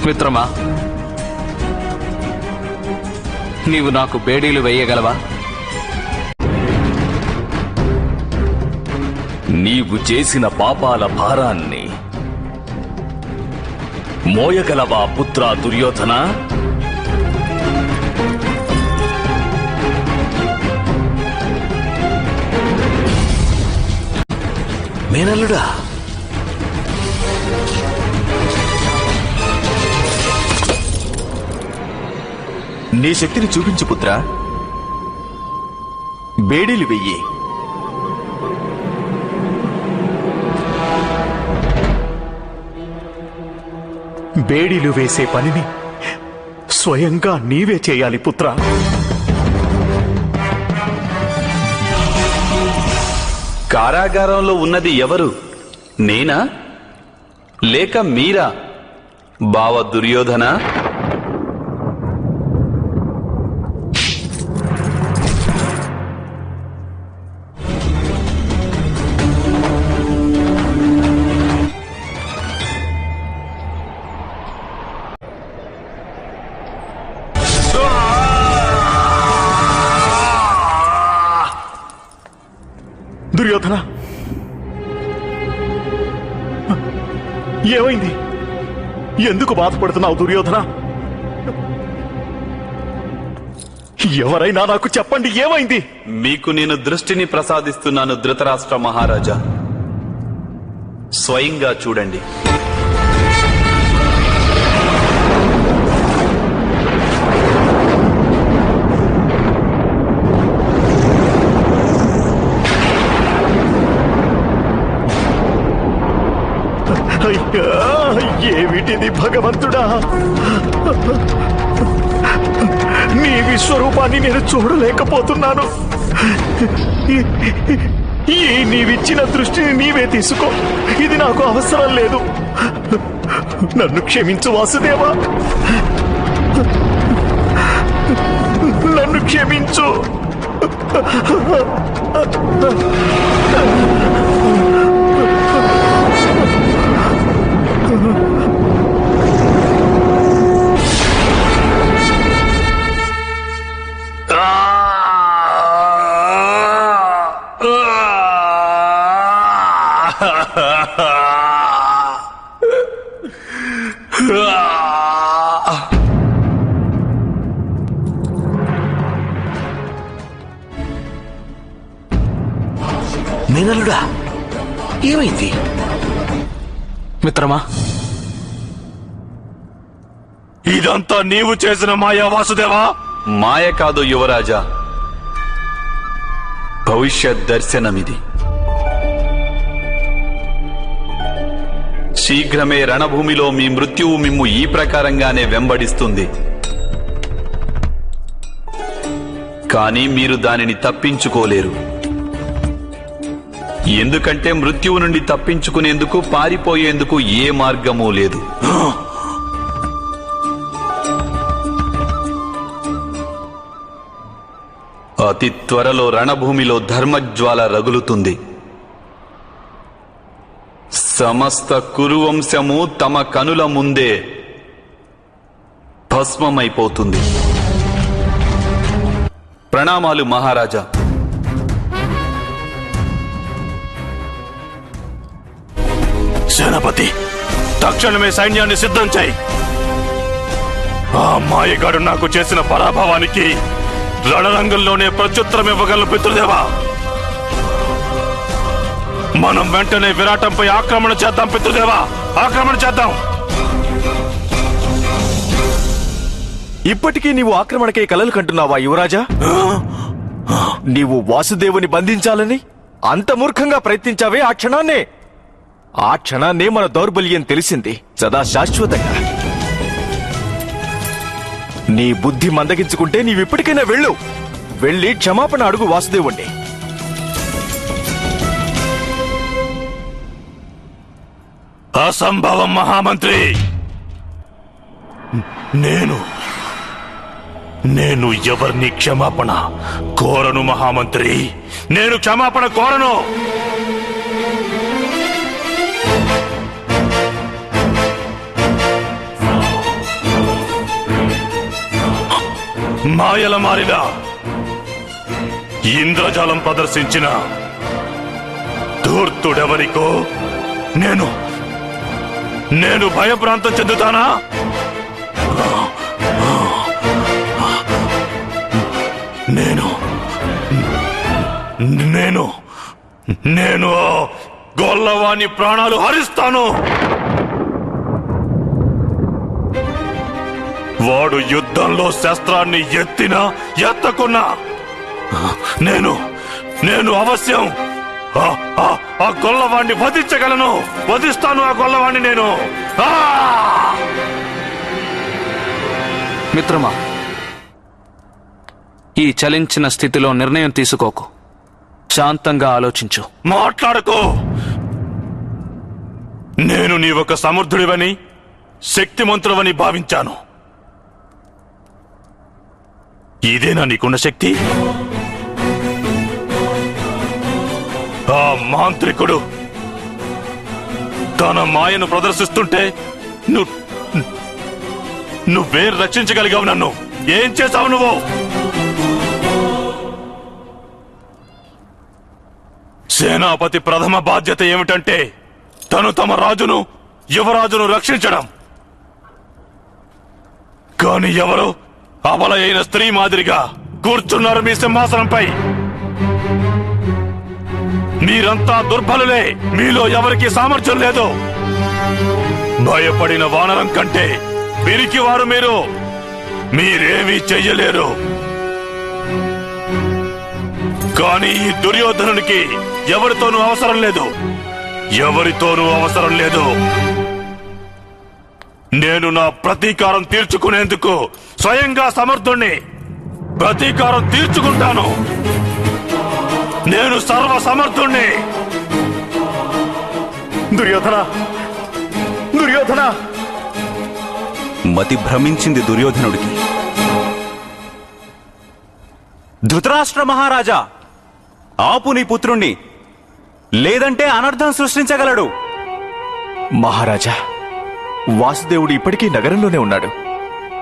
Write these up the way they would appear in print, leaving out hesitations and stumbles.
మిత్రమా, నీవు నాకు బేడీలు వేయగలవా? నీవు చేసిన పాపాల భారాన్ని మోయగలవా పుత్రా దుర్యోధన? మేనల్లుడా, నీ శక్తిని చూపించు పుత్రా. బేడీలు వెయ్యి. బేడీలు వేసే పనిని స్వయంగా నీవే చేయాలి పుత్రా. కారాగారంలో ఉన్నది ఎవరు? నేనా లేక మీరా బావ దుర్యోధన? దుర్యోధన, ఏమైంది? ఎందుకు బాధపడుతున్నావు దుర్యోధన? ఎవరైనా నాకు చెప్పండి, ఏమైంది? మీకు నేను దృష్టిని ప్రసాదిస్తున్నాను ధృతరాష్ట్ర మహారాజా. స్వయంగా చూడండి. అయ్యా, ఏమిటిది భగవంతుడా? నీ విశ్వరూపాన్ని నేను చూడలేకపోతున్నాను. ఈ నీవిచ్చిన దృష్టిని నీవే తీసుకో. ఇది నాకు అవసరం లేదు. నన్ను క్షమించు వాసుదేవా, నన్ను క్షమించు. మేనల్లుడా, ఏమైంది? మిత్రమా, ఇదంతా నీవు చేసిన మాయా వాసుదేవా? మాయ కాదు యువరాజా, భవిష్యత్ దర్శనమిది. శీఘ్రమే రణభూమిలో మీ మృత్యువు మిమ్ము ఈ ప్రకారంగానే వెంబడిస్తుంది. కానీ మీరు దానిని తప్పించుకోలేరు. ఎందుకంటే మృత్యువు నుండి తప్పించుకునేందుకు, పారిపోయేందుకు ఏ మార్గమూ లేదు. అతి త్వరలో రణభూమిలో ధర్మజ్వాల రగులుతుంది. సమస్త కురువంశము తమ కనుల ముందే భస్మమైపోతుంది. ప్రణామాలు మహారాజా. సేనాపతి, తక్షణమే సైన్యాన్ని సిద్ధం చేయి. ఆ మాయగాడు నాకు చేసిన పరాభవానికి రణరంగంలోనే ప్రత్యుత్తరం ఇవ్వగలను పితృదేవా. మనం వెంటనే విరాటంపై ఆక్రమణ చేద్దాం పితృదేవా, ఆక్రమణ చేద్దాం. ఇప్పటికీ నీవు ఆక్రమణకై కలలు కంటున్నావా యువరాజా? నీవు వాసుదేవుని బంధించాలని అంత మూర్ఖంగా ప్రయత్నించావే, ఆ క్షణాన్నే మన దౌర్బల్యం తెలిసింది సదా శాశ్వతంగా. నీ బుద్ధి మందగించుకుంటే నీవిప్పటికైనా వెళ్ళి క్షమాపణ అడుగు వాసుదేవుణ్ణి. అసంభవం మహామంత్రి. నేను ఎవరిని క్షమాపణ కోరను మహామంత్రి. నేను క్షమాపణ కోరను. మాయల మారిన ఇంద్రజాలం ప్రదర్శించిన ధూర్తుడెవరికో నేను భయభ్రాంతం చెందుతానా? నేను గొల్లవాని ప్రాణాలు హరిస్తాను. వాడు యుద్ధంలో శస్త్రాన్ని ఎత్తినా ఎత్తకున్నా నేను అవశ్యం ఆ గొల్లవాణ్ణి వధించగలను. వధిస్తాను ఆ గొల్లవాణ్ణి నేను. మిత్రమా, ఈ చలించిన స్థితిలో నిర్ణయం తీసుకోకు. శాంతంగా ఆలోచించు. మాట్లాడకు. నేను నీవొక సమర్థుడివని, శక్తిమంతుడవని భావించాను. ఇదేనా నీకున్న శక్తి? ఆ మాంత్రికుడు తన మాయను ప్రదర్శిస్తుంటే నువ్వేం రక్షించగలిగావు? నన్ను ఏం చేశావు నువ్వు? సేనాపతి ప్రథమ బాధ్యత ఏమిటంటే తమ రాజును, యువరాజును రక్షించడం. కాని ఎవరు అబల అయిన స్త్రీ మాదిరిగా కూర్చున్నారు మీ సింహాసనంపై. మీరంతా దుర్బలులే. మీలో ఎవరికి సామర్థ్యం లేదు. భయపడిన వానరం కంటే పిరికివారు మీరు. మీరేమీ చెయ్యలేరు. కానీ ఈ దుర్యోధనునికి ఎవరితోనూ అవసరం లేదు. ఎవరితోనూ అవసరం లేదు. నేను నా ప్రతీకారం తీర్చుకునేందుకు స్వయంగా సమర్థుణ్ణి. ప్రతీకారం తీర్చుకుంటాను. నేను సర్వ సమర్థుణ్ణి. దుర్యోధన మతి భ్రమించింది దుర్యోధనుడికి. ధృతరాష్ట్ర మహారాజా, ఆపు నీ పుత్రుణ్ణి, లేదంటే అనర్థం సృష్టించగలడు. మహారాజా, వాసుదేవుడు ఇప్పటికీ నగరంలోనే ఉన్నాడు.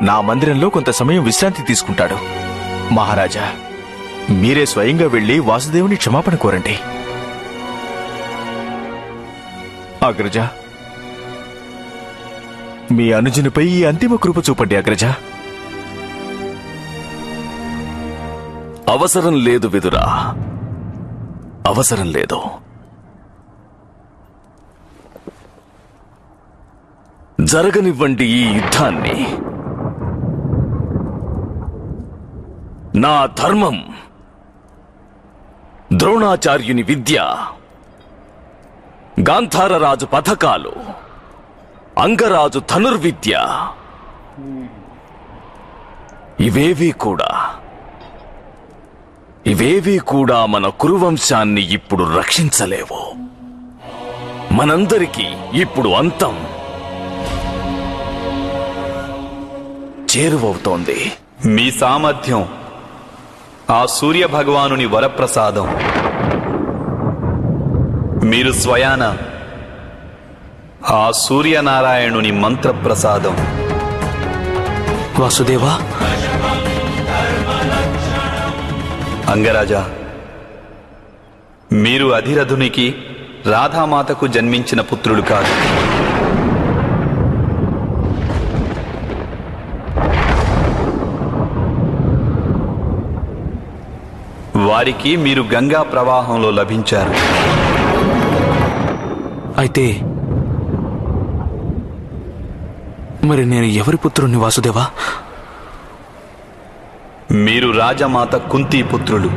నా మందిరంలో కొంత సమయం విశ్రాంతి తీసుకుంటాడు. మహారాజా, మీరే స్వయంగా వెళ్లి వాసుదేవుని క్షమాపణ కోరండి. అగ్రజ, మీ అనుజునిపై ఈ అంతిమ కృప చూపండి. అగ్రజ. అవసరం లేదు విదురా, అవసరం లేదు. జరగనివ్వండి ఈ యుద్ధాన్ని. నా ధర్మం, ద్రోణాచార్యుని విద్య, గాంధారరాజు పథకాలు, అంగరాజు ధనుర్విద్య, ఇవేవీ కూడా మన కురువంశాన్ని ఇప్పుడు రక్షించలేవు. మనందరికీ ఇప్పుడు అంతం చేరువవుతోంది. మీ సామర్థ్యం ఆ సూర్య భగవానుని వరప్రసాదం. మీరు స్వయాన ఆ సూర్యనారాయణుని మంత్రప్రసాదం. వాసుదేవా, అంగరాజా, మీరు అధిరథునికి, రాధామాతకు జన్మించిన పుత్రుడు కాదు. వారికి మీరు గంగా ప్రవాహంలో లభించారు. అయితే మరి నేను ఎవరి పుత్రుణ్ణి వాసుదేవా? మీరు రాజమాత కుంతీ పుత్రులు.